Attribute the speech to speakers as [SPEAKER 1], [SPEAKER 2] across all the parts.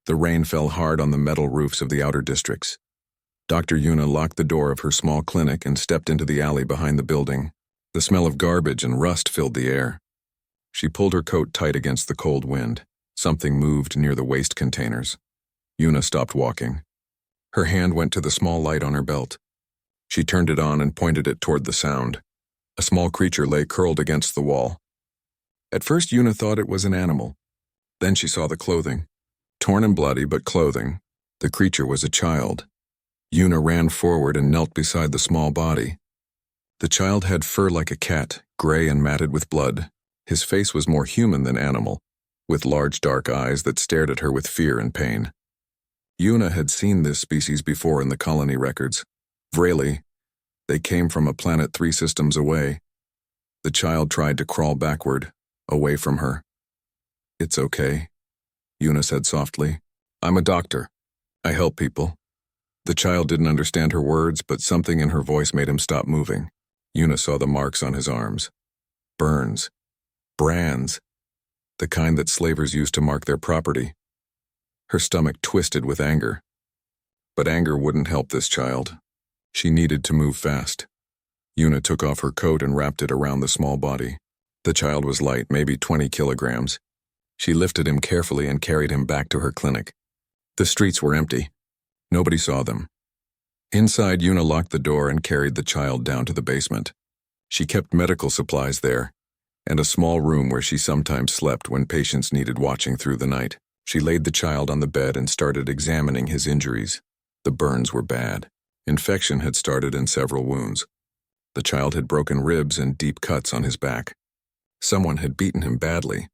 [SPEAKER 1] The rain fell hard on the metal roofs of the outer districts. Dr. Yuna locked the door of her small clinic and stepped into the alley behind the building. The smell of garbage and rust filled the air. She pulled her coat tight against the cold wind. Something moved near the waste containers. Yuna stopped walking. Her hand went to the small light on her belt. She turned it on and pointed it toward the sound. A small creature lay curled against the wall. At first, Yuna thought it was an animal. Then she saw the clothing. Torn and bloody, but clothing. The creature was a child. Yuna ran forward and knelt beside the small body. The child had fur like a cat, gray and matted with blood. His face was more human than animal, with large dark eyes that stared at her with fear and pain. Yuna had seen this species before in the colony records. Vreli. They came from a planet 3 systems away. The child tried to crawl backward, away from her. "It's okay," Yuna said softly. "I'm a doctor. I help people." The child didn't understand her words, but something in her voice made him stop moving. Yuna saw the marks on his arms. Burns. Brands. The kind that slavers used to mark their property. Her stomach twisted with anger. But anger wouldn't help this child. She needed to move fast. Yuna took off her coat and wrapped it around the small body. The child was light, maybe 20 kilograms. She lifted him carefully and carried him back to her clinic. The streets were empty. Nobody saw them. Inside, Yuna locked the door and carried the child down to the basement. She kept medical supplies there, and a small room where she sometimes slept when patients needed watching through the night. She laid the child on the bed and started examining his injuries. The burns were bad. Infection had started in several wounds. The child had broken ribs and deep cuts on his back. Someone had beaten him badly.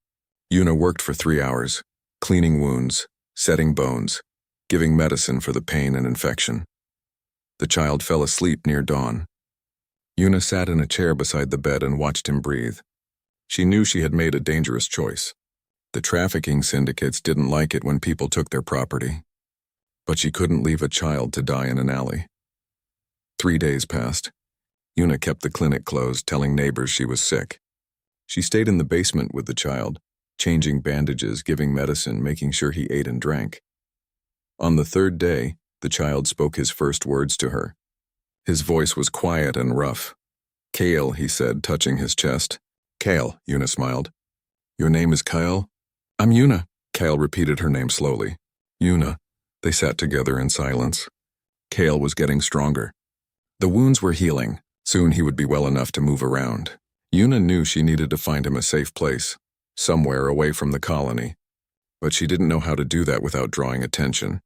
[SPEAKER 1] Yuna worked for 3 hours, cleaning wounds, setting bones, giving medicine for the pain and infection. The child fell asleep near dawn. Yuna sat in a chair beside the bed and watched him breathe. She knew she had made a dangerous choice. The trafficking syndicates didn't like it when people took their property. But she couldn't leave a child to die in an alley. 3 days passed. Yuna kept the clinic closed, telling neighbors she was sick. She stayed in the basement with the child, changing bandages, giving medicine, making sure he ate and drank. On the 3rd day, the child spoke his first words to her. His voice was quiet and rough. "Kale," he said, touching his chest. "Kale," Yuna smiled. "Your name is Kyle?" "I'm Yuna." Kale repeated her name slowly. "Yuna." They sat together in silence. Kale was getting stronger. The wounds were healing. Soon he would be well enough to move around. Yuna knew she needed to find him a safe place, somewhere away from the colony. But she didn't know how to do that without drawing attention.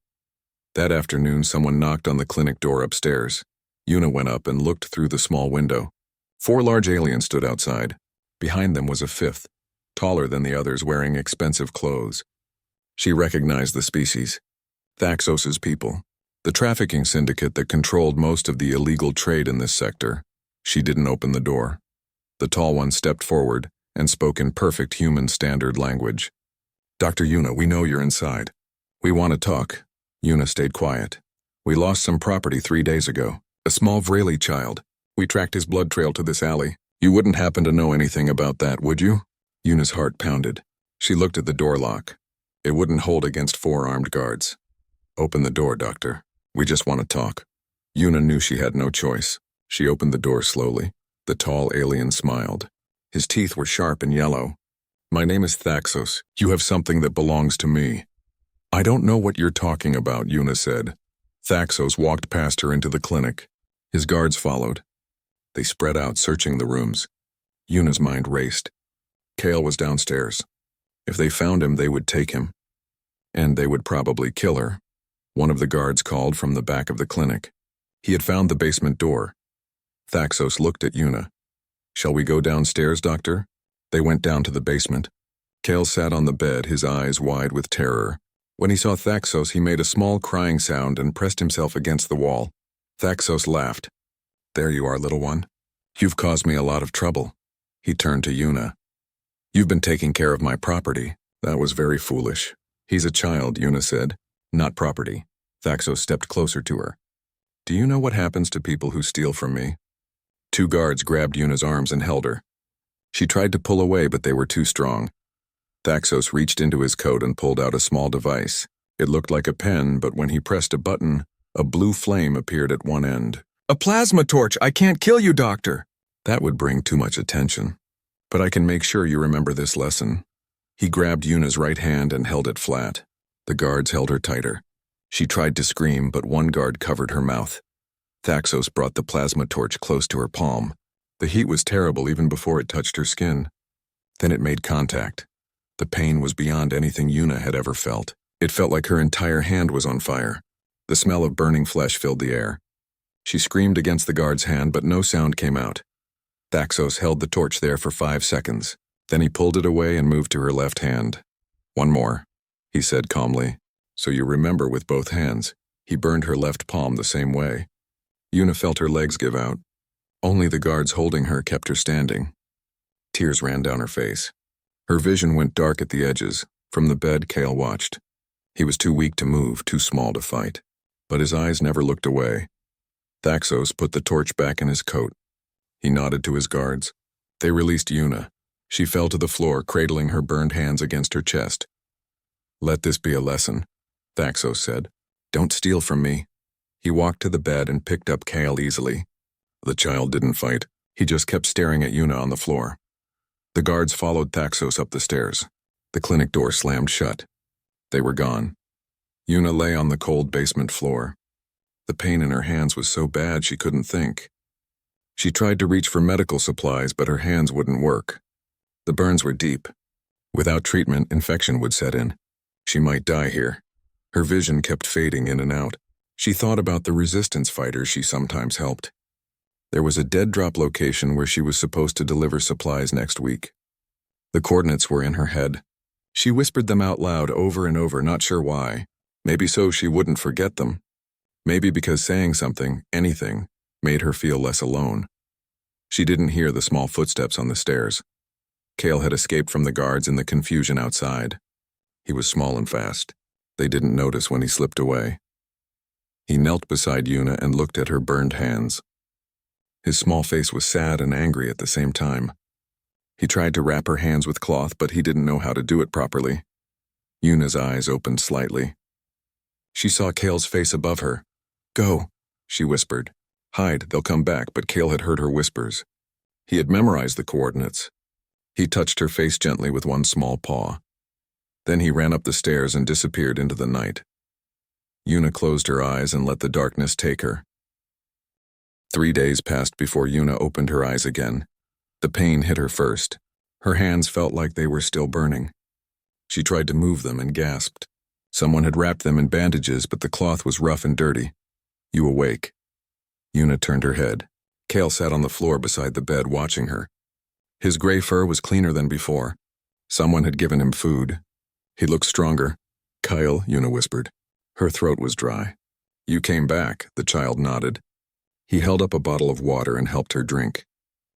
[SPEAKER 1] That afternoon, someone knocked on the clinic door upstairs. Yuna went up and looked through the small window. 4 large aliens stood outside. Behind them was a 5th, taller than the others, wearing expensive clothes. She recognized the species. Thaxos's people. The trafficking syndicate that controlled most of the illegal trade in this sector. She didn't open the door. The tall one stepped forward and spoke in perfect human standard language. "Dr. Yuna, we know you're inside. We want to talk." Yuna stayed quiet. "We lost some property 3 days ago. A small Vreli child. We tracked his blood trail to this alley. You wouldn't happen to know anything about that, would you?" Yuna's heart pounded. She looked at the door lock. It wouldn't hold against 4 armed guards. "Open the door, doctor. We just want to talk." Yuna knew she had no choice. She opened the door slowly. The tall alien smiled. His teeth were sharp and yellow. "My name is Thaxos. You have something that belongs to me." "I don't know what you're talking about," Yuna said. Thaxos walked past her into the clinic. His guards followed. They spread out, searching the rooms. Yuna's mind raced. Kale was downstairs. If they found him, they would take him. And they would probably kill her. One of the guards called from the back of the clinic. He had found the basement door. Thaxos looked at Yuna. "Shall we go downstairs, doctor?" They went down to the basement. Kale sat on the bed, his eyes wide with terror. When he saw Thaxos, he made a small crying sound and pressed himself against the wall. Thaxos laughed. "There you are, little one. You've caused me a lot of trouble." He turned to Yuna. "You've been taking care of my property. That was very foolish." "He's a child," Yuna said. "Not property." Thaxos stepped closer to her. "Do you know what happens to people who steal from me?" 2 guards grabbed Yuna's arms and held her. She tried to pull away, but they were too strong. Thaxos reached into his coat and pulled out a small device. It looked like a pen, but when he pressed a button, a blue flame appeared at one end.
[SPEAKER 2] A plasma torch! I can't kill you, Doctor!
[SPEAKER 1] That would bring too much attention. But I can make sure you remember this lesson. He grabbed Yuna's right hand and held it flat. The guards held her tighter. She tried to scream, but one guard covered her mouth. Thaxos brought the plasma torch close to her palm. The heat was terrible even before it touched her skin. Then it made contact. The pain was beyond anything Yuna had ever felt. It felt like her entire hand was on fire. The smell of burning flesh filled the air. She screamed against the guard's hand, but no sound came out. Thaxos held the torch there for 5 seconds. Then he pulled it away and moved to her left hand. One more, he said calmly. So you remember with both hands. He burned her left palm the same way. Yuna felt her legs give out. Only the guards holding her kept her standing. Tears ran down her face. Her vision went dark at the edges. From the bed, Kale watched. He was too weak to move, too small to fight. But his eyes never looked away. Thaxos put the torch back in his coat. He nodded to his guards. They released Yuna. She fell to the floor, cradling her burned hands against her chest. Let this be a lesson, Thaxos said. Don't steal from me. He walked to the bed and picked up Kale easily. The child didn't fight. He just kept staring at Yuna on the floor. The guards followed Thaxos up the stairs. The clinic door slammed shut. They were gone. Yuna lay on the cold basement floor. The pain in her hands was so bad she couldn't think. She tried to reach for medical supplies, but her hands wouldn't work. The burns were deep. Without treatment, infection would set in. She might die here. Her vision kept fading in and out. She thought about the resistance fighters she sometimes helped. There was a dead drop location where she was supposed to deliver supplies next week. The coordinates were in her head. She whispered them out loud over and over, not sure why. Maybe so she wouldn't forget them. Maybe because saying something, anything, made her feel less alone. She didn't hear the small footsteps on the stairs. Kale had escaped from the guards in the confusion outside. He was small and fast. They didn't notice when he slipped away. He knelt beside Yuna and looked at her burned hands. His small face was sad and angry at the same time. He tried to wrap her hands with cloth, but he didn't know how to do it properly. Yuna's eyes opened slightly. She saw Kale's face above her. Go, she whispered. Hide, they'll come back, but Kale had heard her whispers. He had memorized the coordinates. He touched her face gently with one small paw. Then he ran up the stairs and disappeared into the night. Yuna closed her eyes and let the darkness take her. 3 days passed before Yuna opened her eyes again. The pain hit her first. Her hands felt like they were still burning. She tried to move them and gasped. Someone had wrapped them in bandages, but the cloth was rough and dirty. You awake? Yuna turned her head. Kale sat on the floor beside the bed watching her. His gray fur was cleaner than before. Someone had given him food. He looked stronger. Kyle, Yuna whispered. Her throat was dry. You came back, the child nodded. He held up a bottle of water and helped her drink.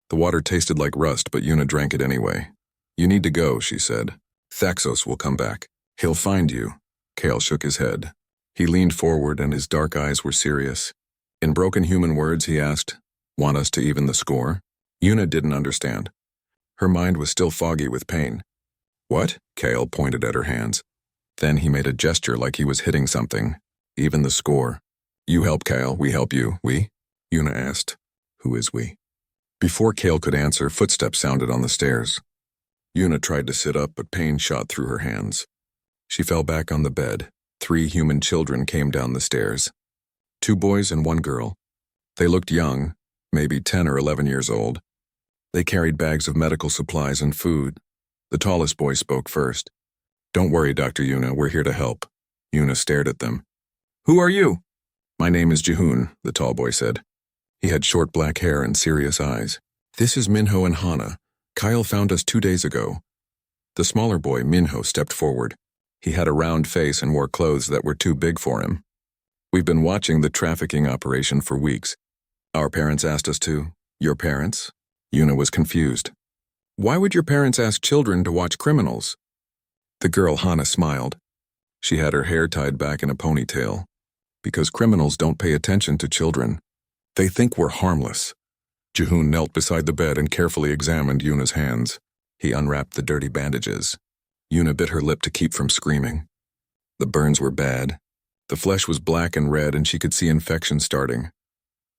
[SPEAKER 1] The water tasted like rust, but Yuna drank it anyway. You need to go, she said. Thaxos will come back. He'll find you. Kale shook his head. He leaned forward and his dark eyes were serious. In broken human words, he asked, Want us to even the score? Yuna didn't understand. Her mind was still foggy with pain. What? Kale pointed at her hands. Then he made a gesture like he was hitting something. Even the score. You help Kale, we help you. We? Yuna asked. Who is we? Before Kale could answer, footsteps sounded on the stairs. Yuna tried to sit up, but pain shot through her hands. She fell back on the bed. 3 human children came down the stairs. 2 boys and 1 girl. They looked young, maybe 10 or 11 years old. They carried bags of medical supplies and food. The tallest boy spoke first. Don't worry, Dr. Yuna, we're here to help. Yuna stared at them. Who are you? My name is Jihoon, the tall boy said. He had short black hair and serious eyes. This is Minho and Hana. Kyle found us 2 days ago. The smaller boy, Minho, stepped forward. He had a round face and wore clothes that were too big for him. We've been watching the trafficking operation for weeks. Our parents asked us to. Your parents? Yuna was confused. Why would your parents ask children to watch criminals? The girl, Hana, smiled. She had her hair tied back in a ponytail. Because criminals don't pay attention to children. They think we're harmless. Jihoon knelt beside the bed and carefully examined Yuna's hands. He unwrapped the dirty bandages. Yuna bit her lip to keep from screaming. The burns were bad. The flesh was black and red, and she could see infection starting.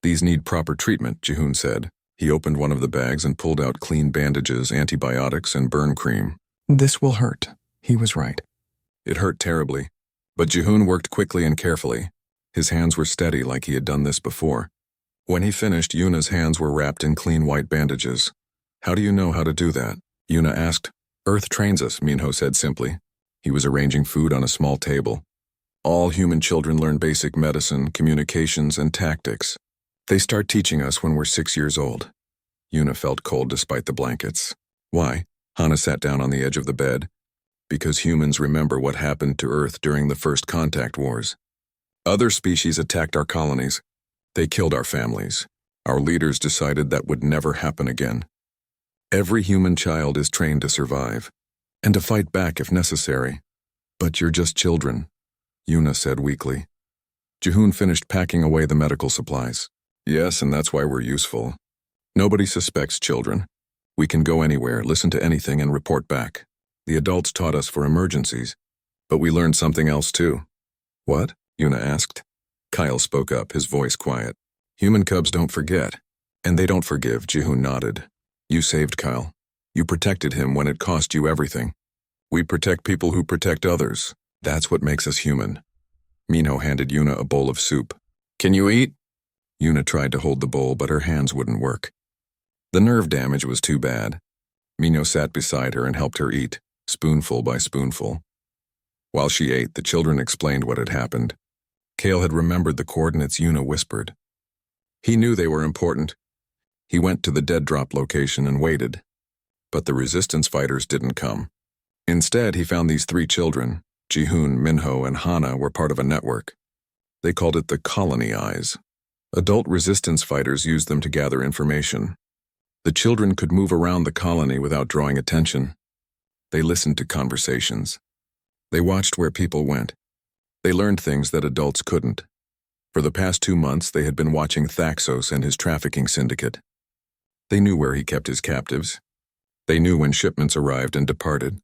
[SPEAKER 1] These need proper treatment, Jihoon said. He opened one of the bags and pulled out clean bandages, antibiotics, and burn cream.
[SPEAKER 2] This will hurt. He was right.
[SPEAKER 1] It hurt terribly, but Jihoon worked quickly and carefully. His hands were steady like he had done this before. When he finished, Yuna's hands were wrapped in clean white bandages. How do you know how to do that? Yuna asked. Earth trains us, Minho said simply. He was arranging food on a small table. All human children learn basic medicine, communications, and tactics. They start teaching us when we're 6 years old. Yuna felt cold despite the blankets. Why? Hana sat down on the edge of the bed. Because humans remember what happened to Earth during the first contact wars. Other species attacked our colonies. They killed our families. Our leaders decided that would never happen again. Every human child is trained to survive, and to fight back if necessary. But you're just children, Yuna said weakly. Jihoon finished packing away the medical supplies. Yes, and that's why we're useful. Nobody suspects children. We can go anywhere, listen to anything, and report back. The adults taught us for emergencies, but we learned something else too. What? Yuna asked. Kyle spoke up, his voice quiet. Human cubs don't forget, and they don't forgive, Jihoon nodded. You saved Kyle. You protected him when it cost you everything. We protect people who protect others. That's what makes us human. Minho handed Yuna a bowl of soup. Can you eat? Yuna tried to hold the bowl, but her hands wouldn't work. The nerve damage was too bad. Minho sat beside her and helped her eat, spoonful by spoonful. While she ate, the children explained what had happened. Kale had remembered the coordinates Yuna whispered. He knew they were important. He went to the dead drop location and waited. But the resistance fighters didn't come. Instead, he found these 3 children. Jihoon, Minho, and Hana were part of a network. They called it the Colony Eyes. Adult resistance fighters used them to gather information. The children could move around the colony without drawing attention. They listened to conversations. They watched where people went. They learned things that adults couldn't. For the past 2 months, they had been watching Thaxos and his trafficking syndicate. They knew where he kept his captives. They knew when shipments arrived and departed.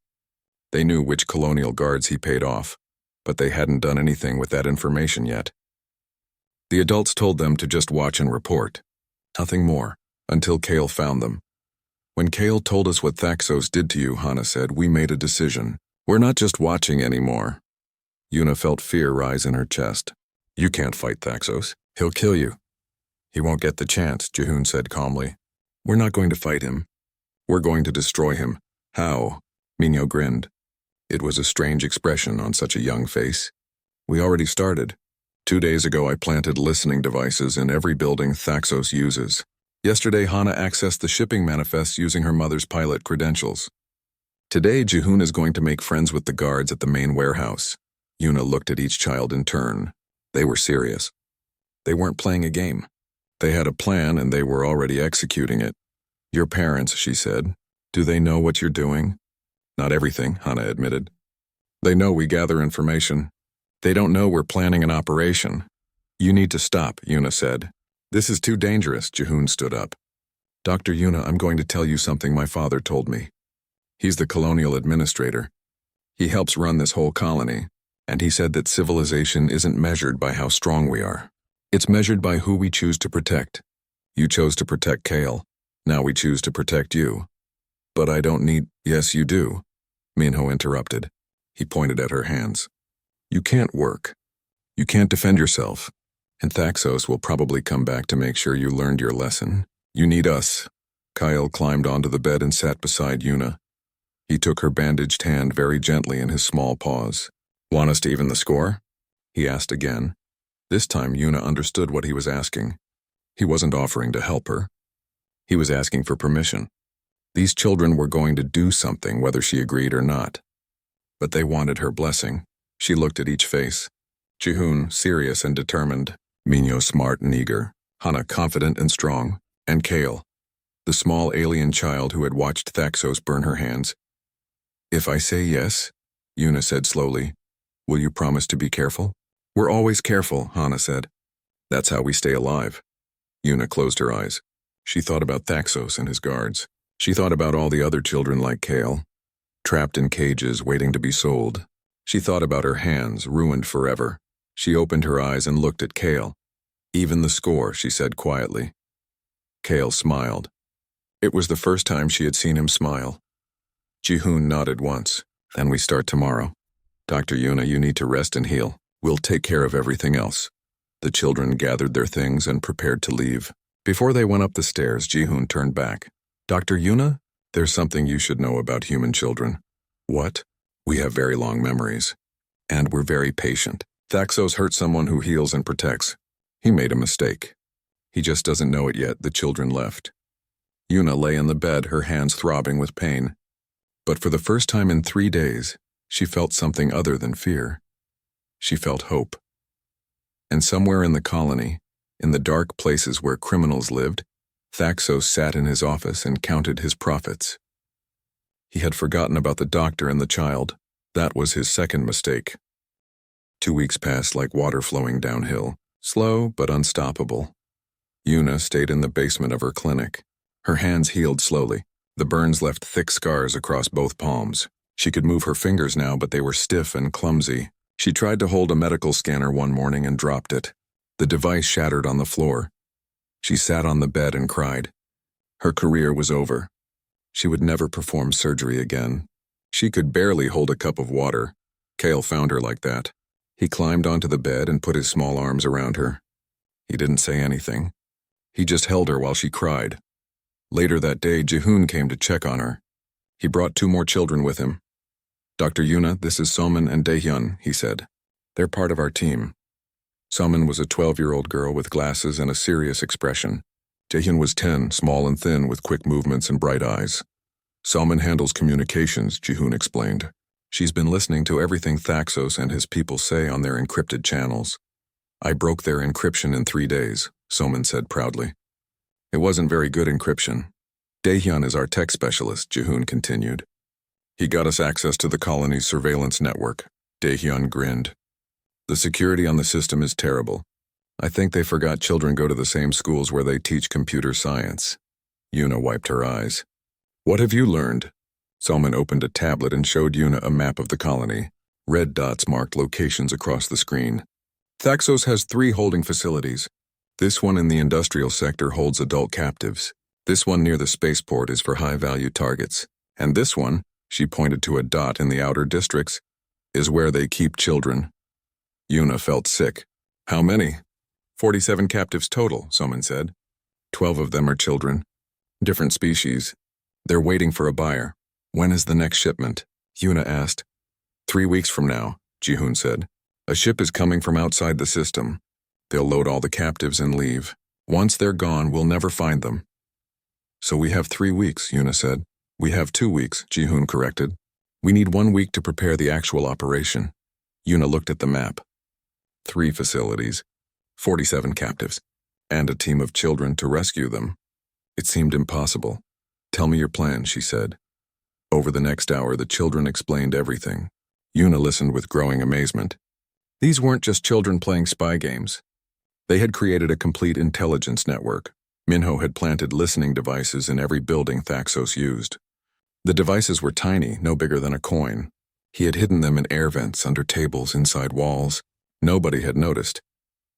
[SPEAKER 1] They knew which colonial guards he paid off, but they hadn't done anything with that information yet. The adults told them to just watch and report. Nothing more, until Kale found them. When Kale told us what Thaxos did to you, Hana said, we made a decision. We're not just watching anymore. Yuna felt fear rise in her chest. You can't fight Thaxos. He'll kill you. He won't get the chance, Jihoon said calmly. We're not going to fight him. We're going to destroy him. How? Minho grinned. It was a strange expression on such a young face. We already started. 2 days ago, I planted listening devices in every building Thaxos uses. Yesterday, Hana accessed the shipping manifests using her mother's pilot credentials. Today, Jihoon is going to make friends with the guards at the main warehouse. Yuna looked at each child in turn. They were serious. They weren't playing a game. They had a plan and they were already executing it. Your parents, she said, do they know what you're doing? Not everything, Hana admitted. They know we gather information. They don't know we're planning an operation. You need to stop, Yuna said. This is too dangerous, Jihoon stood up. Dr. Yuna, I'm going to tell you something my father told me. He's the colonial administrator. He helps run this whole colony, and he said that civilization isn't measured by how strong we are. It's measured by who we choose to protect. You chose to protect Kale. Now we choose to protect you. But I don't need— Yes, you do, Minho interrupted. He pointed at her hands. You can't work. You can't defend yourself. And Thaxos will probably come back to make sure you learned your lesson. You need us. Kyle climbed onto the bed and sat beside Yuna. He took her bandaged hand very gently in his small paws. Want us to even the score? He asked again. This time Yuna understood what he was asking. He wasn't offering to help her. He was asking for permission. These children were going to do something whether she agreed or not. But they wanted her blessing. She looked at each face. Jihoon, serious and determined. Minho, smart and eager. Hana, confident and strong. And Kale, the small alien child who had watched Thaxos burn her hands. If I say yes, Yuna said slowly, will you promise to be careful? We're always careful, Hana said. That's how we stay alive. Yuna closed her eyes. She thought about Thaxos and his guards. She thought about all the other children like Kale, trapped in cages waiting to be sold. She thought about her hands, ruined forever. She opened her eyes and looked at Kale. "Even the score," she said quietly. Kale smiled. It was the first time she had seen him smile. Ji-hoon nodded once. "Then we start tomorrow. Dr. Yuna, you need to rest and heal. We'll take care of everything else." The children gathered their things and prepared to leave. Before they went up the stairs, Ji-hoon turned back. "Dr. Yuna, there's something you should know about human children." "What?" "We have very long memories. And we're very patient. Thaxos hurt someone who heals and protects. He made a mistake. He just doesn't know it yet." The children left. Yuna lay in the bed, her hands throbbing with pain. But for the first time in 3 days, she felt something other than fear. She felt hope. And somewhere in the colony, in the dark places where criminals lived, Thaxos sat in his office and counted his profits. He had forgotten about the doctor and the child. That was his second mistake. 2 weeks passed like water flowing downhill, slow but unstoppable. Yuna stayed in the basement of her clinic. Her hands healed slowly. The burns left thick scars across both palms. She could move her fingers now, but they were stiff and clumsy. She tried to hold a medical scanner one morning and dropped it. The device shattered on the floor. She sat on the bed and cried. Her career was over. She would never perform surgery again. She could barely hold a cup of water. Kale found her like that. He climbed onto the bed and put his small arms around her. He didn't say anything. He just held her while she cried. Later that day, Ji-hoon came to check on her. He brought 2 more children with him. "Dr. Yuna, this is Somin and Daehyun," he said. "They're part of our team." Somin was a 12-year-old girl with glasses and a serious expression. Daehyun was 10, small and thin with quick movements and bright eyes. "Somin handles communications," Ji-hoon explained. "She's been listening to everything Thaxos and his people say on their encrypted channels." "I broke their encryption in 3 days," Somin said proudly. "It wasn't very good encryption." "Daehyun is our tech specialist," Ji-hoon continued. "He got us access to the colony's surveillance network." Daehyun grinned. "The security on the system is terrible. I think they forgot children go to the same schools where they teach computer science." Yuna wiped her eyes. "What have you learned?" Salman opened a tablet and showed Yuna a map of the colony. Red dots marked locations across the screen. "Thaxos has 3 holding facilities. This one in the industrial sector holds adult captives. This one near the spaceport is for high-value targets. And this one," she pointed to a dot in the outer districts, "is where they keep children." Yuna felt sick. "How many?" 47 captives total," Soman said. 12 of them are children. Different species. They're waiting for a buyer. "When is the next shipment?" Yuna asked. 3 weeks from now," Ji-hoon said. "A ship is coming from outside the system. They'll load all the captives and leave. Once they're gone, we'll never find them." "So we have 3 weeks," Yuna said. "We have 2 weeks," Ji-hoon corrected. "We need 1 week to prepare the actual operation." Yuna looked at the map. 3 facilities, 47 captives, and a team of children to rescue them. It seemed impossible. "Tell me your plan," she said. Over the next hour, the children explained everything. Yuna listened with growing amazement. These weren't just children playing spy games. They had created a complete intelligence network. Minho had planted listening devices in every building Thaxos used. The devices were tiny, no bigger than a coin. He had hidden them in air vents, under tables, inside walls. Nobody had noticed.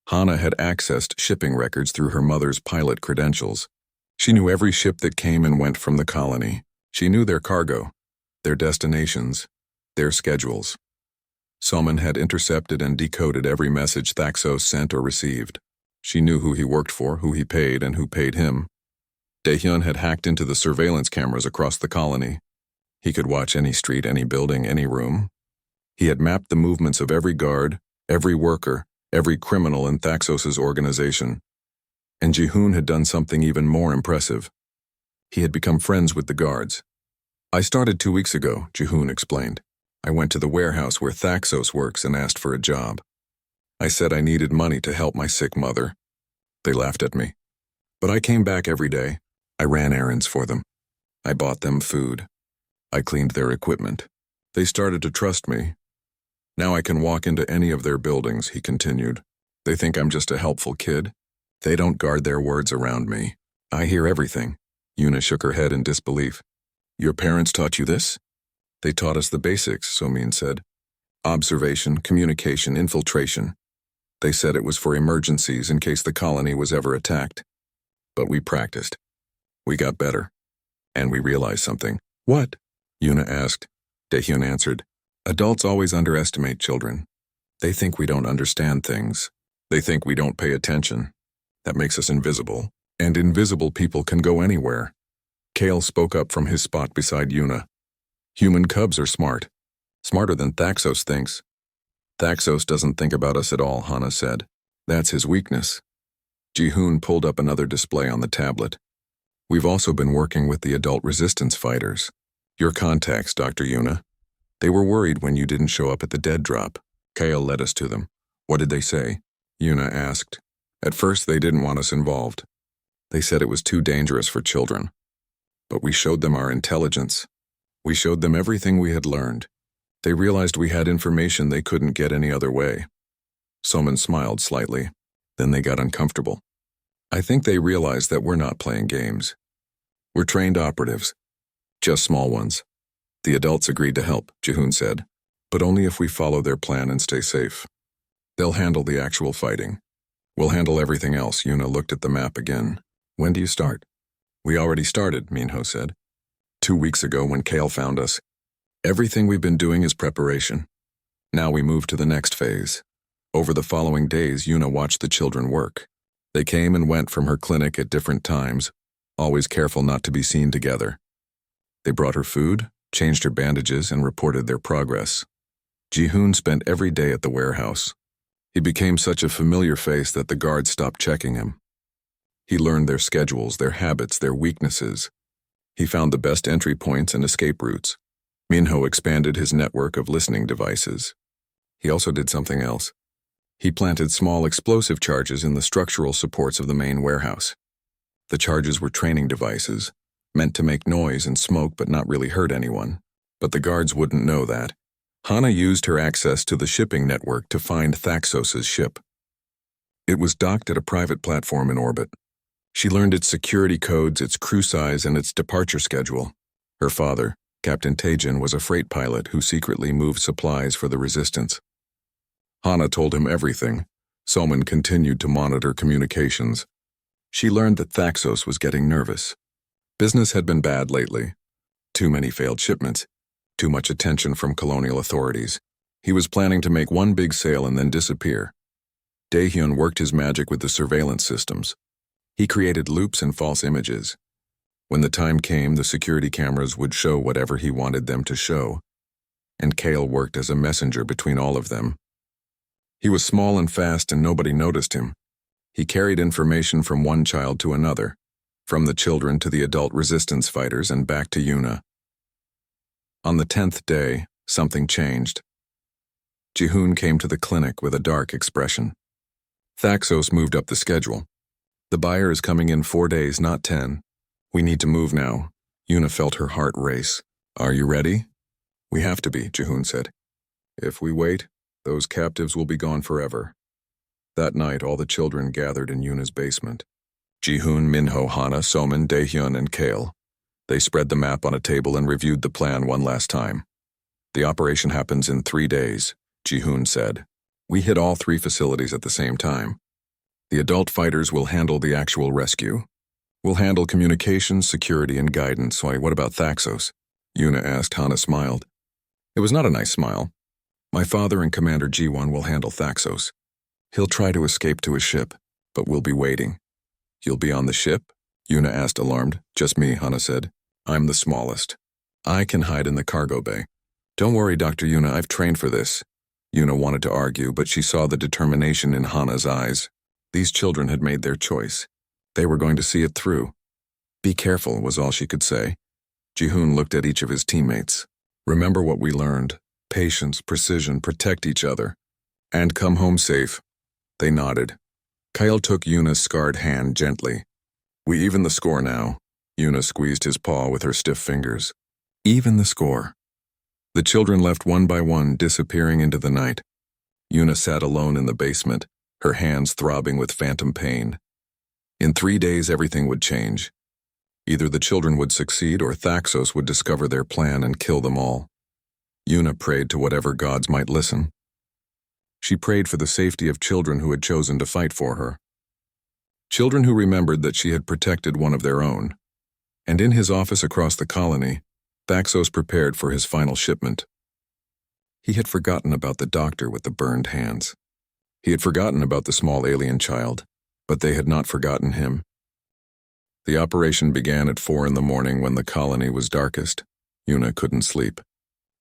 [SPEAKER 1] Hana had accessed shipping records through her mother's pilot credentials. She knew every ship that came and went from the colony. She knew their cargo, their destinations, their schedules. Salman had intercepted and decoded every message Thaxos sent or received. She knew who he worked for, who he paid, and who paid him. Daehyun had hacked into the surveillance cameras across the colony. He could watch any street, any building, any room. He had mapped the movements of every guard, every worker, every criminal in Thaxos's organization. And Ji-hoon had done something even more impressive. He had become friends with the guards. "I started 2 weeks ago," Ji-hoon explained. "I went to the warehouse where Thaxos works and asked for a job. I said I needed money to help my sick mother. They laughed at me. But I came back every day. I ran errands for them. I bought them food. I cleaned their equipment. They started to trust me. Now I can walk into any of their buildings," he continued. "They think I'm just a helpful kid. They don't guard their words around me. I hear everything." Yuna shook her head in disbelief. "Your parents taught you this?" "They taught us the basics," Somin said. Observation, communication, infiltration. They said it was for emergencies in case the colony was ever attacked. But we practiced. We got better. And we realized something. What? Yuna asked. Daehyun answered. Adults always underestimate children. They think we don't understand things. They think we don't pay attention. That makes us invisible. And invisible people can go anywhere. Kale spoke up from his spot beside Yuna. Human cubs are smart. Smarter than Thaxos thinks. Thaxos doesn't think about us at all, Hana said. That's his weakness. Jihoon pulled up another display on the tablet. We've also been working with the adult resistance fighters. Your contacts, Dr. Yuna. They were worried when you didn't show up at the dead drop. Kale led us to them. What did they say? Yuna asked. At first, they didn't want us involved. They said it was too dangerous for children. But we showed them our intelligence. We showed them everything we had learned. They realized we had information they couldn't get any other way. Soman smiled slightly. Then they got uncomfortable. I think they realized that we're not playing games. We're trained operatives. Just small ones. The adults agreed to help, Jihoon said. But only if we follow their plan and stay safe. They'll handle the actual fighting. We'll handle everything else. Yuna looked at the map again. When do you start? We already started, Minho said. 2 weeks ago when Kale found us. Everything we've been doing is preparation. Now we move to the next phase. Over the following days, Yuna watched the children work. They came and went from her clinic at different times, always careful not to be seen together. They brought her food, changed her bandages, and reported their progress. Jihoon spent every day at the warehouse. He became such a familiar face that the guards stopped checking him. He learned their schedules, their habits, their weaknesses. He found the best entry points and escape routes. Minho expanded his network of listening devices. He also did something else. He planted small explosive charges in the structural supports of the main warehouse. The charges were training devices, meant to make noise and smoke but not really hurt anyone. But the guards wouldn't know that. Hana used her access to the shipping network to find Thaxos's ship. It was docked at a private platform in orbit. She learned its security codes, its crew size, and its departure schedule. Her father, Captain Taejin, was a freight pilot who secretly moved supplies for the resistance. Hana told him everything. Soman continued to monitor communications. She learned that Thaxos was getting nervous. Business had been bad lately. Too many failed shipments. Too much attention from colonial authorities. He was planning to make one big sale and then disappear. Daehyun worked his magic with the surveillance systems. He created loops and false images. When the time came, the security cameras would show whatever he wanted them to show. And Kale worked as a messenger between all of them. He was small and fast and nobody noticed him. He carried information from one child to another, from the children to the adult resistance fighters and back to Yuna. On the 10th day, something changed. Jihoon came to the clinic with a dark expression. Thaxos moved up the schedule. The buyer is coming in 4 days, not 10. We need to move now. Yuna felt her heart race. Are you ready? We have to be, Jihoon said. If we wait, those captives will be gone forever. That night, all the children gathered in Yuna's basement. Jihoon, Minho, Hana, Soman, Daehyun, and Kale. They spread the map on a table and reviewed the plan one last time. The operation happens in 3 days, Jihoon said. We hit all 3 facilities at the same time. The adult fighters will handle the actual rescue. We'll handle communications, security, and guidance. Why, what about Thaxos? Yuna asked. Hana smiled. It was not a nice smile. My father and Commander G1 will handle Thaxos. He'll try to escape to his ship, but we'll be waiting. You'll be on the ship? Yuna asked, alarmed. Just me, Hana said. I'm the smallest. I can hide in the cargo bay. Don't worry, Dr. Yuna, I've trained for this. Yuna wanted to argue, but she saw the determination in Hana's eyes. These children had made their choice. They were going to see it through. Be careful, was all she could say. Jihoon looked at each of his teammates. Remember what we learned. Patience, precision, protect each other. And come home safe. They nodded. Kyle took Yuna's scarred hand gently. We even the score now. Yuna squeezed his paw with her stiff fingers. Even the score. The children left one by one, disappearing into the night. Yuna sat alone in the basement, her hands throbbing with phantom pain. In 3 days, everything would change. Either the children would succeed or Thaxos would discover their plan and kill them all. Yuna prayed to whatever gods might listen. She prayed for the safety of children who had chosen to fight for her. Children who remembered that she had protected one of their own. And in his office across the colony, Thaxos prepared for his final shipment. He had forgotten about the doctor with the burned hands. He had forgotten about the small alien child, but they had not forgotten him. The operation began at 4 a.m. when the colony was darkest. Yuna couldn't sleep.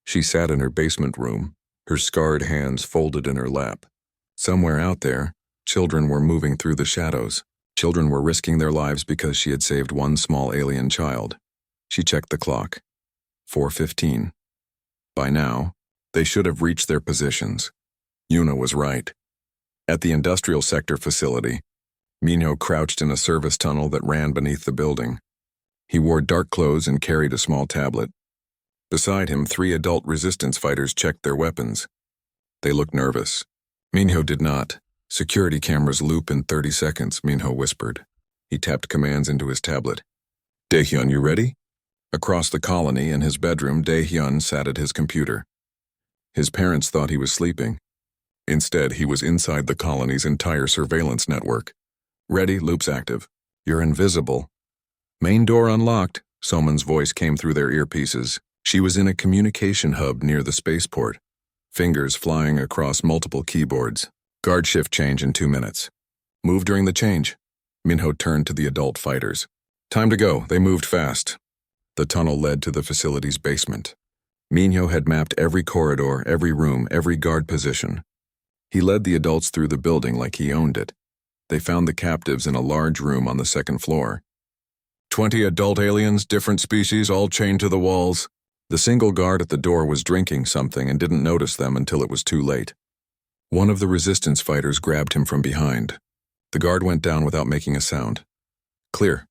[SPEAKER 1] She sat in her basement room, her scarred hands folded in her lap. Somewhere out there, children were moving through the shadows. Children were risking their lives because she had saved one small alien child. She checked the clock. 4:15. By now, they should have reached their positions. Yuna was right. At the industrial sector facility, Minho crouched in a service tunnel that ran beneath the building. He wore dark clothes and carried a small tablet. Beside him, 3 adult resistance fighters checked their weapons. They looked nervous. Minho did not. Security cameras loop in 30 seconds, Minho whispered. He tapped commands into his tablet. Daehyun, you ready? Across the colony, in his bedroom, Daehyun sat at his computer. His parents thought he was sleeping. Instead, he was inside the colony's entire surveillance network. Ready, loops active. You're invisible. Main door unlocked, Soman's voice came through their earpieces. She was in a communication hub near the spaceport, fingers flying across multiple keyboards. Guard shift change in 2 minutes. Move during the change. Minho turned to the adult fighters. Time to go, they moved fast. The tunnel led to the facility's basement. Minho had mapped every corridor, every room, every guard position. He led the adults through the building like he owned it. They found the captives in a large room on the 2nd floor. 20 adult aliens, different species, all chained to the walls. The single guard at the door was drinking something and didn't notice them until it was too late. One of the resistance fighters grabbed him from behind. The guard went down without making a sound. Clear,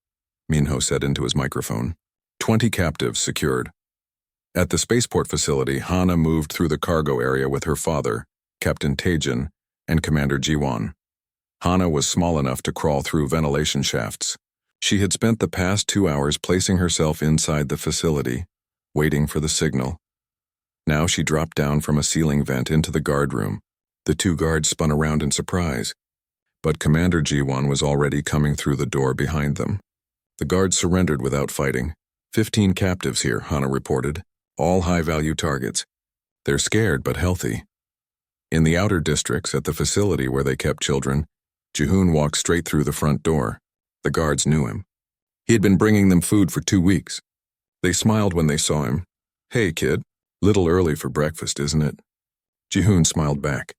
[SPEAKER 1] Minho said into his microphone. 20 captives secured. At the spaceport facility, Hana moved through the cargo area with her father, Captain Taejin, and Commander Jiwon. Hana was small enough to crawl through ventilation shafts. She had spent the past 2 hours placing herself inside the facility, waiting for the signal. Now she dropped down from a ceiling vent into the guard room. The 2 guards spun around in surprise, but Commander Jiwon was already coming through the door behind them. The guards surrendered without fighting. 15 captives here, Hana reported, all high-value targets. They're scared but healthy. In the outer districts, at the facility where they kept children, Jihoon walked straight through the front door. The guards knew him. He had been bringing them food for 2 weeks. They smiled when they saw him. Hey, kid, little early for breakfast, isn't it? Jihoon smiled back.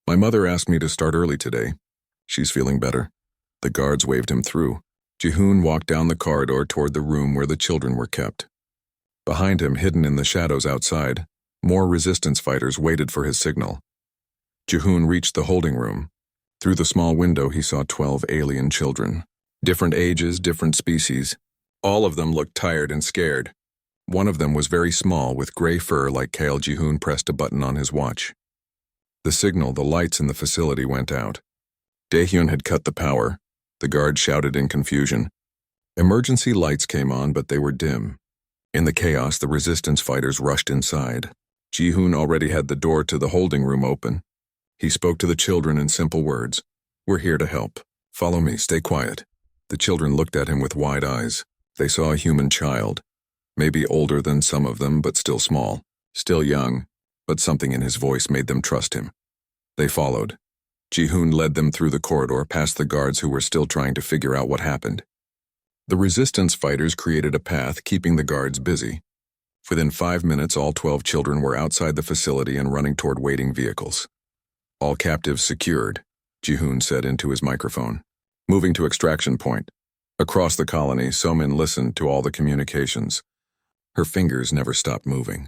[SPEAKER 1] My mother asked me to start early today. She's feeling better. The guards waved him through. Jihoon walked down the corridor toward the room where the children were kept. Behind him, hidden in the shadows outside, more resistance fighters waited for his signal. Jihoon reached the holding room. Through the small window, he saw 12 alien children. Different ages, different species. All of them looked tired and scared. One of them was very small, with gray fur like Kale. Jihoon pressed a button on his watch. The signal, the lights in the facility went out. Daehyun had cut the power. The guard shouted in confusion. Emergency lights came on, but they were dim. In the chaos, the resistance fighters rushed inside. Jihoon already had the door to the holding room open. He spoke to the children in simple words. We're here to help. Follow me, stay quiet. The children looked at him with wide eyes. They saw a human child. Maybe older than some of them, but still small. Still young, but something in his voice made them trust him. They followed. Jihoon led them through the corridor past the guards who were still trying to figure out what happened. The resistance fighters created a path, keeping the guards busy. Within 5 minutes, all 12 children were outside the facility and running toward waiting vehicles. All captives secured, Jihoon said into his microphone. Moving to extraction point. Across the colony, Somin listened to all the communications. Her fingers never stopped moving.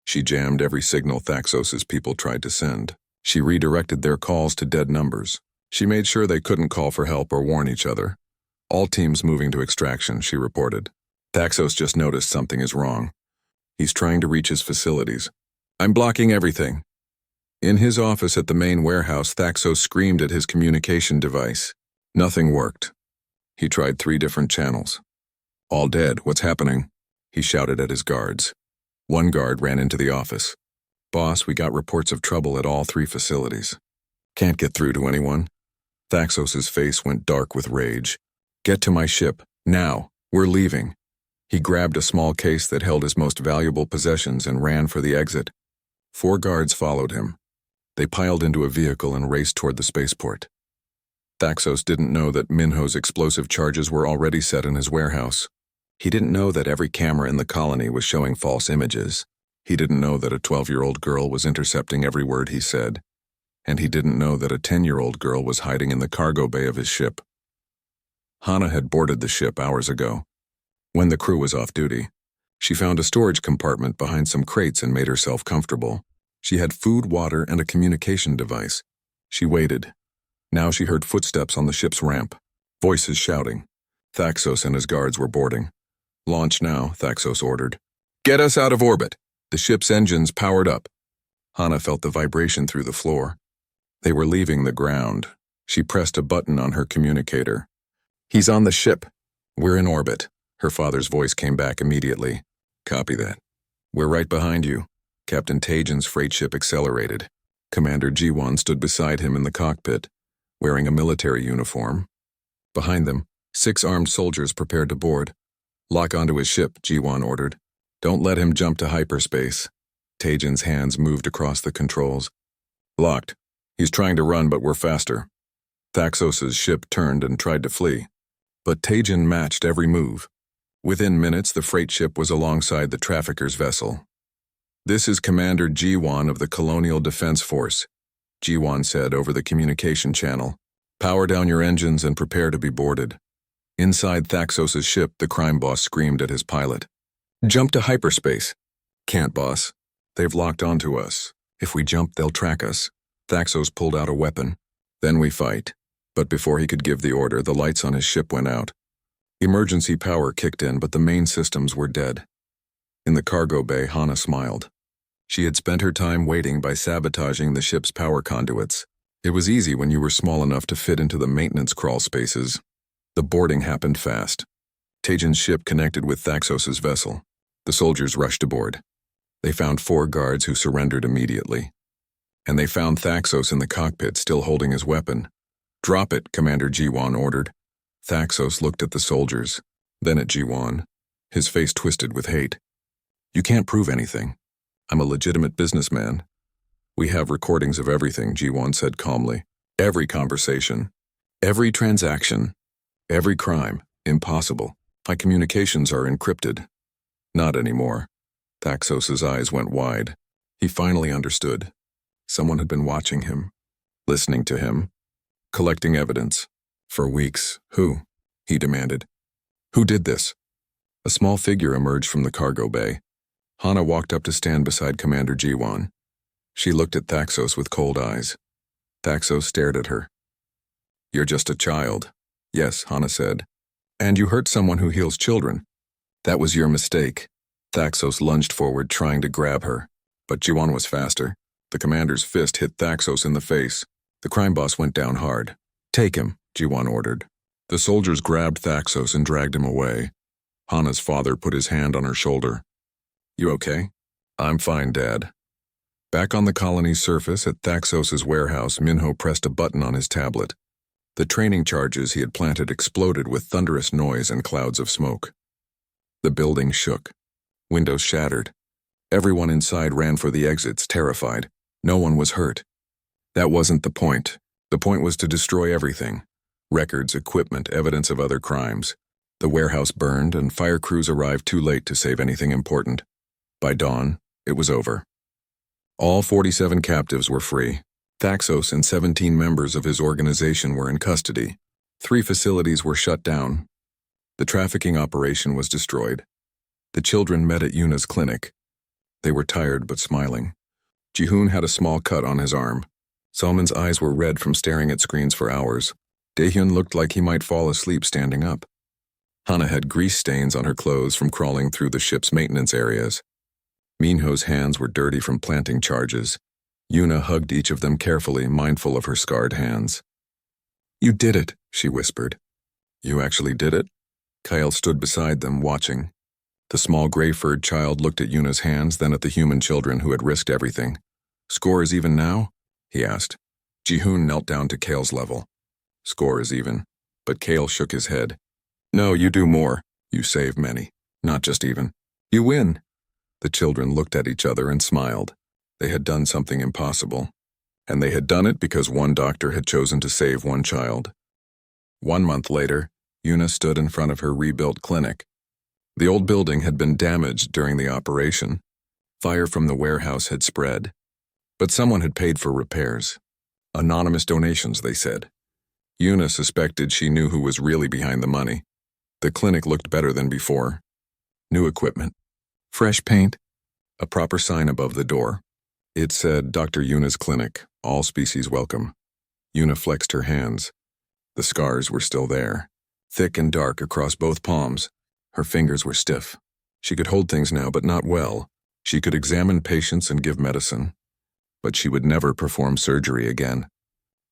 [SPEAKER 1] She jammed every signal Thaxos's people tried to send. She redirected their calls to dead numbers. She made sure they couldn't call for help or warn each other. All teams moving to extraction, she reported. Thaxos just noticed something is wrong. He's trying to reach his facilities. I'm blocking everything. In his office at the main warehouse, Thaxos screamed at his communication device. Nothing worked. He tried 3 different channels. All dead, what's happening? He shouted at his guards. One guard ran into the office. Boss, we got reports of trouble at all 3 facilities. Can't get through to anyone. Thaxos's face went dark with rage. Get to my ship, now. We're leaving. He grabbed a small case that held his most valuable possessions and ran for the exit. 4 guards followed him. They piled into a vehicle and raced toward the spaceport. Thaxos didn't know that Minho's explosive charges were already set in his warehouse. He didn't know that every camera in the colony was showing false images. He didn't know that a 12-year-old girl was intercepting every word he said. And he didn't know that a 10-year-old girl was hiding in the cargo bay of his ship. Hana had boarded the ship hours ago. When the crew was off duty, she found a storage compartment behind some crates and made herself comfortable. She had food, water, and a communication device. She waited. Now she heard footsteps on the ship's ramp. Voices shouting. Thaxos and his guards were boarding. Launch now, Thaxos ordered. Get us out of orbit. The ship's engines powered up. Hana felt the vibration through the floor. They were leaving the ground. She pressed a button on her communicator. He's on the ship. We're in orbit. Her father's voice came back immediately. Copy that. We're right behind you. Captain Tajan's freight ship accelerated. Commander Jiwan stood beside him in the cockpit, wearing a military uniform. Behind them, 6 armed soldiers prepared to board. Lock onto his ship, Jiwan ordered. Don't let him jump to hyperspace. Tajan's hands moved across the controls. Locked. He's trying to run, but we're faster. Thaxos's ship turned and tried to flee. But Tajan matched every move. Within minutes, the freight ship was alongside the trafficker's vessel. This is Commander Jiwan of the Colonial Defense Force, Jiwan said over the communication channel. Power down your engines and prepare to be boarded. Inside Thaxos's ship, the crime boss screamed at his pilot. Jump to hyperspace. Can't, boss. They've locked onto us. If we jump, they'll track us. Thaxos pulled out a weapon. Then we fight. But before he could give the order, the lights on his ship went out. Emergency power kicked in, but the main systems were dead. In the cargo bay, Hana smiled. She had spent her time waiting by sabotaging the ship's power conduits. It was easy when you were small enough to fit into the maintenance crawl spaces. The boarding happened fast. Tajan's ship connected with Thaxos's vessel. The soldiers rushed aboard. They found 4 guards who surrendered immediately. And they found Thaxos in the cockpit still holding his weapon. Drop it, Commander Jiwan ordered. Thaxos looked at the soldiers, then at Jiwan. His face twisted with hate. You can't prove anything. I'm a legitimate businessman. We have recordings of everything, Jiwan said calmly. Every conversation. Every transaction. Every crime. Impossible. My communications are encrypted. Not anymore. Thaxos's eyes went wide. He finally understood. Someone had been watching him, listening to him, collecting evidence. For weeks. Who? He demanded. Who did this? A small figure emerged from the cargo bay. Hana walked up to stand beside Commander Jiwan. She looked at Thaxos with cold eyes. Thaxos stared at her. You're just a child. Yes, Hana said. And you hurt someone who heals children. That was your mistake. Thaxos lunged forward, trying to grab her. But Jiwan was faster. The commander's fist hit Thaxos in the face. The crime boss went down hard. Take him, Jiwan ordered. The soldiers grabbed Thaxos and dragged him away. Hana's father put his hand on her shoulder. You okay? I'm fine, Dad. Back on the colony's surface at Thaxos's warehouse, Minho pressed a button on his tablet. The training charges he had planted exploded with thunderous noise and clouds of smoke. The building shook. Windows shattered. Everyone inside ran for the exits, terrified. No one was hurt. That wasn't the point. The point was to destroy everything. Records, equipment, evidence of other crimes. The warehouse burned, and fire crews arrived too late to save anything important. By dawn, it was over. All 47 captives were free. Thaxos and 17 members of his organization were in custody. 3 facilities were shut down. The trafficking operation was destroyed. The children met at Yuna's clinic. They were tired but smiling. Jihoon had a small cut on his arm. Salman's eyes were red from staring at screens for hours. Daehyun looked like he might fall asleep standing up. Hana had grease stains on her clothes from crawling through the ship's maintenance areas. Minho's hands were dirty from planting charges. Yuna hugged each of them carefully, mindful of her scarred hands. You did it, she whispered. You actually did it? Kyle stood beside them, watching. The small gray-furred child looked at Yuna's hands, then at the human children who had risked everything. "Score is even now?" he asked. Ji-hoon knelt down to Kale's level. "Score is even." But Kale shook his head. "No, you do more. You save many. Not just even. You win." The children looked at each other and smiled. They had done something impossible. And they had done it because one doctor had chosen to save one child. 1 month later, Yuna stood in front of her rebuilt clinic. The old building had been damaged during the operation. Fire from the warehouse had spread. But someone had paid for repairs. Anonymous donations, they said. Yuna suspected she knew who was really behind the money. The clinic looked better than before. New equipment. Fresh paint. A proper sign above the door. It said, "Dr. Yuna's Clinic. All species welcome." Yuna flexed her hands. The scars were still there, thick and dark across both palms. Her fingers were stiff. She could hold things now, but not well. She could examine patients and give medicine. But she would never perform surgery again.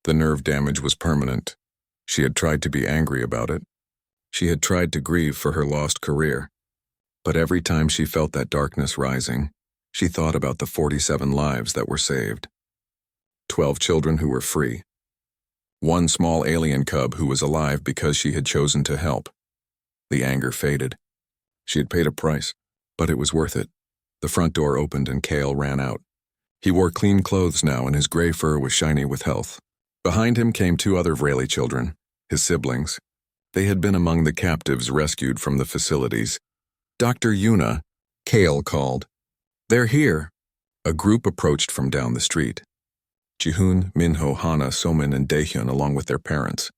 [SPEAKER 1] The nerve damage was permanent. She had tried to be angry about it. She had tried to grieve for her lost career. But every time she felt that darkness rising, she thought about the 47 lives that were saved. 12 children who were free. One small alien cub who was alive because she had chosen to help. The anger faded. She had paid a price, but it was worth it. The front door opened and Kale ran out. He wore clean clothes now and his gray fur was shiny with health. Behind him came 2 other Vrayli children, his siblings. They had been among the captives rescued from the facilities. "Dr. Yuna," Kale called. "They're here." A group approached from down the street. Ji-hoon, Minho, Hana, Somin, and Daehyun along with their parents.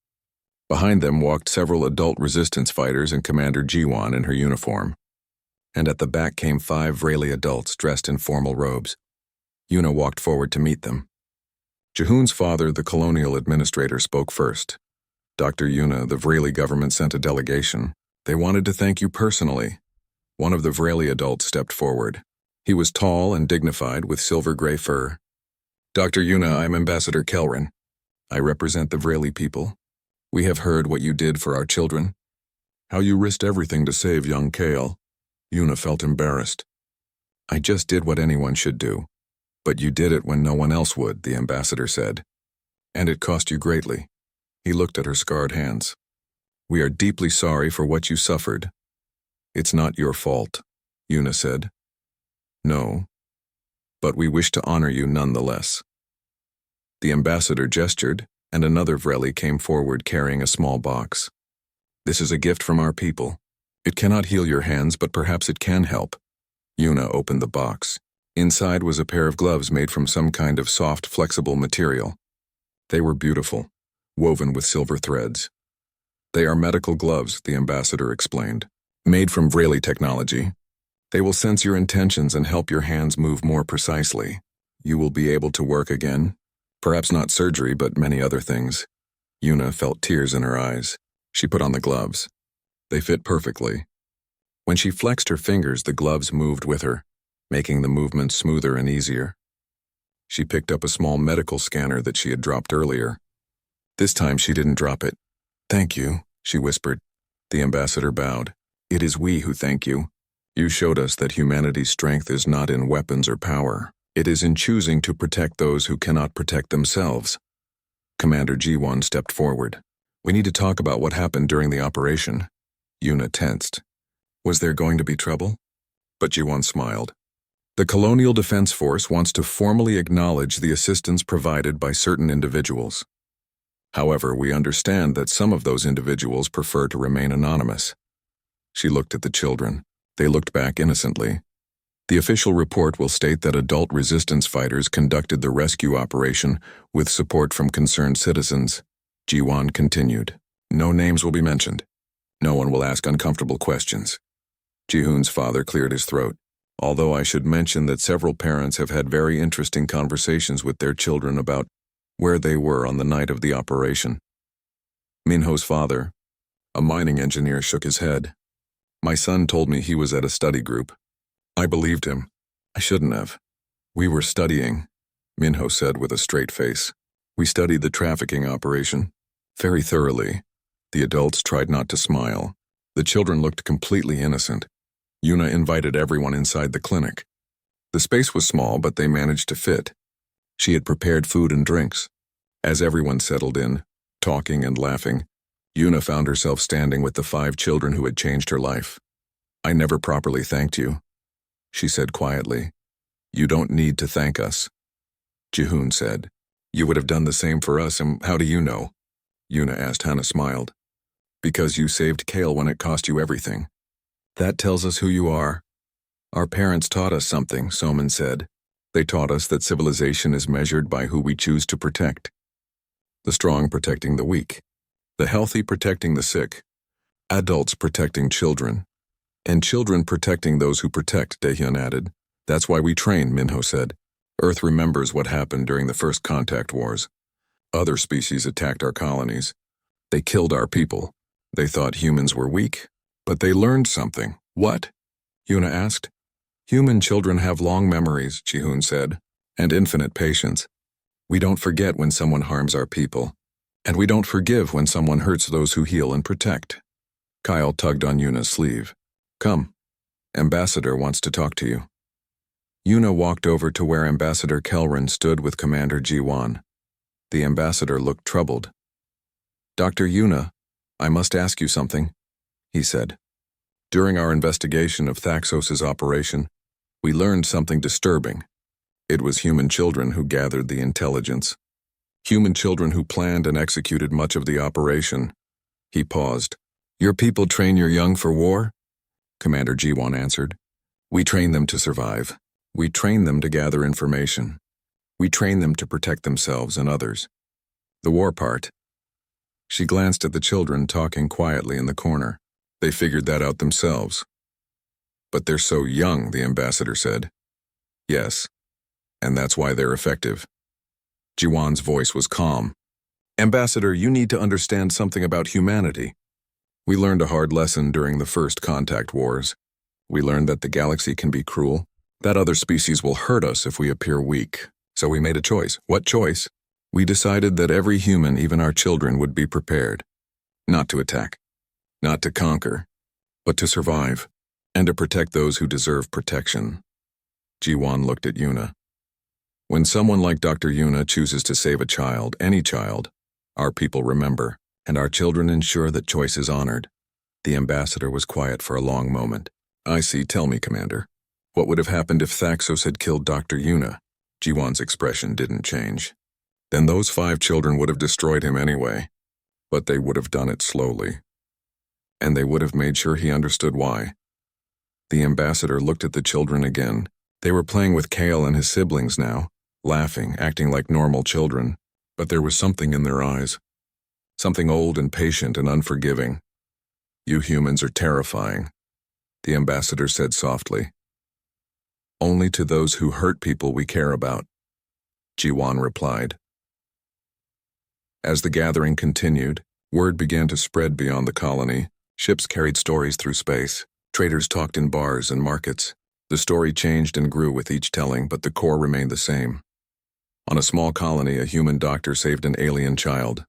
[SPEAKER 1] Behind them walked several adult resistance fighters and Commander Ji-won in her uniform. And at the back came 5 Vrayli adults dressed in formal robes. Yuna walked forward to meet them. Ji-hoon's father, the colonial administrator, spoke first. "Dr. Yuna, the Vrayli government sent a delegation. They wanted to thank you personally." One of the Vrayli adults stepped forward. He was tall and dignified with silver-gray fur. "Dr. Yuna, I'm Ambassador Kelrin. I represent the Vrayli people. We have heard what you did for our children. How you risked everything to save young Kale." Yuna felt embarrassed. "I just did what anyone should do. But you did it when no one else would," the ambassador said. "And it cost you greatly." He looked at her scarred hands. "We are deeply sorry for what you suffered." "It's not your fault," Yuna said. "No. But we wish to honor you nonetheless." The ambassador gestured, and another Vrayli came forward carrying a small box. "This is a gift from our people. It cannot heal your hands, but perhaps it can help." Yuna opened the box. Inside was a pair of gloves made from some kind of soft, flexible material. They were beautiful, woven with silver threads. "They are medical gloves," the ambassador explained. "Made from Vrayli technology. They will sense your intentions and help your hands move more precisely. You will be able to work again. Perhaps not surgery, but many other things." Yuna felt tears in her eyes. She put on the gloves. They fit perfectly. When she flexed her fingers, the gloves moved with her, making the movements smoother and easier. She picked up a small medical scanner that she had dropped earlier. This time she didn't drop it. "Thank you," she whispered. The ambassador bowed. "It is we who thank you. You showed us that humanity's strength is not in weapons or power. It is in choosing to protect those who cannot protect themselves." Commander Ji-won stepped forward. "We need to talk about what happened during the operation." Yuna tensed. Was there going to be trouble? But Ji-won smiled. "The Colonial Defense Force wants to formally acknowledge the assistance provided by certain individuals. However, we understand that some of those individuals prefer to remain anonymous." She looked at the children. They looked back innocently. "The official report will state that adult resistance fighters conducted the rescue operation with support from concerned citizens." Ji-won continued. "No names will be mentioned. No one will ask uncomfortable questions." Ji-hoon's father cleared his throat. "Although I should mention that several parents have had very interesting conversations with their children about where they were on the night of the operation." Minho's father, a mining engineer, shook his head. "My son told me he was at a study group. I believed him. I shouldn't have. We were studying," Minho said with a straight face. "We studied the trafficking operation. Very thoroughly." The adults tried not to smile. The children looked completely innocent. Yuna invited everyone inside the clinic. The space was small, but they managed to fit. She had prepared food and drinks. As everyone settled in, talking and laughing, Yuna found herself standing with the 5 children who had changed her life. "I never properly thanked you," she said quietly. "You don't need to thank us." Jihoon said, "You would have done the same for us, and how do you know?" Yuna asked. Hannah smiled. "Because you saved Kale when it cost you everything. That tells us who you are." "Our parents taught us something," Soman said. "They taught us that civilization is measured by who we choose to protect. The strong protecting the weak, the healthy protecting the sick, adults protecting children, and children protecting those who protect," Daehyun added. "That's why we train," Minho said. "Earth remembers what happened during the first contact wars. Other species attacked our colonies. They killed our people. They thought humans were weak, but they learned something." "What?" Yuna asked. "Human children have long memories," Jihoon said, "and infinite patience. We don't forget when someone harms our people, and we don't forgive when someone hurts those who heal and protect." Kyle tugged on Yuna's sleeve. "Come. Ambassador wants to talk to you." Yuna walked over to where Ambassador Kelrin stood with Commander Ji-won. The ambassador looked troubled. "Dr. Yuna, I must ask you something," he said. "During our investigation of Thaxos's operation, we learned something disturbing. It was human children who gathered the intelligence. Human children who planned and executed much of the operation." He paused. "Your people train your young for war?" Commander Ji-won answered. "We train them to survive. We train them to gather information. We train them to protect themselves and others. The war part." She glanced at the children talking quietly in the corner. "They figured that out themselves." "But they're so young," the ambassador said. "Yes, and that's why they're effective." Ji-won's voice was calm. "Ambassador, you need to understand something about humanity. We learned a hard lesson during the first contact wars. We learned that the galaxy can be cruel, that other species will hurt us if we appear weak. So we made a choice." "What choice?" "We decided that every human, even our children, would be prepared. Not to attack, not to conquer, but to survive, and to protect those who deserve protection." Ji-won looked at Yuna. "When someone like Dr. Yuna chooses to save a child, any child, our people remember, and our children ensure that choice is honored." The ambassador was quiet for a long moment. "I see. Tell me, Commander. What would have happened if Thaxos had killed Dr. Yuna?" Ji-won's expression didn't change. "Then those 5 children would have destroyed him anyway. But they would have done it slowly. And they would have made sure he understood why." The ambassador looked at the children again. They were playing with Kale and his siblings now, laughing, acting like normal children. But there was something in their eyes. Something old and patient and unforgiving. "You humans are terrifying," the ambassador said softly. "Only to those who hurt people we care about," Ji-won replied. As the gathering continued, word began to spread beyond the colony. Ships carried stories through space. Traders talked in bars and markets. The story changed and grew with each telling, but the core remained the same. On a small colony, a human doctor saved an alien child.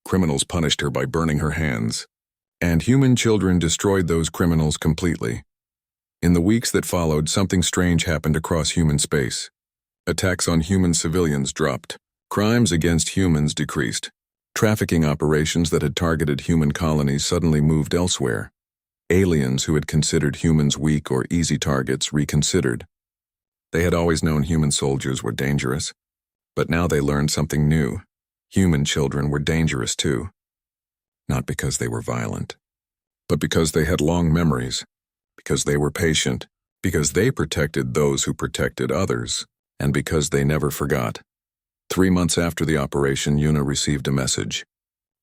[SPEAKER 1] Criminals punished her by burning her hands. And human children destroyed those criminals completely. In the weeks that followed, something strange happened across human space. Attacks on human civilians dropped. Crimes against humans decreased. Trafficking operations that had targeted human colonies suddenly moved elsewhere. Aliens who had considered humans weak or easy targets reconsidered. They had always known human soldiers were dangerous, but now they learned something new. Human children were dangerous too. Not because they were violent, but because they had long memories. Because they were patient, because they protected those who protected others, and because they never forgot. 3 months after the operation, Yuna received a message.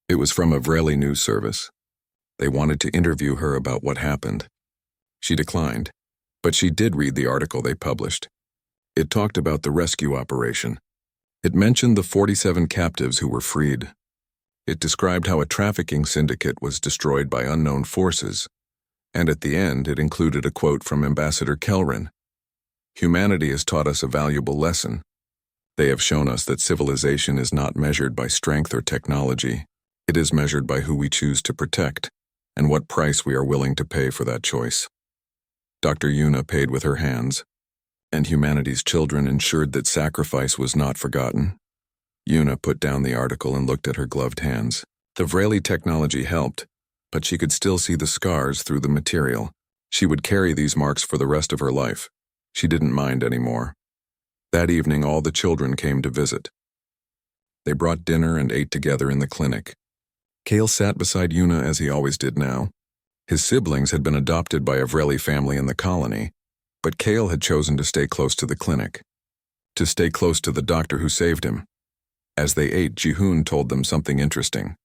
[SPEAKER 1] It was from a Vreli news service. They wanted to interview her about what happened. She declined, but she did read the article they published. It talked about the rescue operation. It mentioned the 47 captives who were freed. It described how a trafficking syndicate was destroyed by unknown forces. And at the end, it included a quote from Ambassador Kelrin. "Humanity has taught us a valuable lesson. They have shown us that civilization is not measured by strength or technology. It is measured by who we choose to protect, and what price we are willing to pay for that choice." Dr. Yuna paid with her hands, and humanity's children ensured that sacrifice was not forgotten. Yuna put down the article and looked at her gloved hands. The Vreli technology helped, but she could still see the scars through the material. She would carry these marks for the rest of her life. She didn't mind anymore. That evening, all the children came to visit. They brought dinner and ate together in the clinic. Kale sat beside Yuna as he always did now. His siblings had been adopted by a Vreli family in the colony, but Kale had chosen to stay close to the clinic, to stay close to the doctor who saved him. As they ate, Jihoon told them something interesting.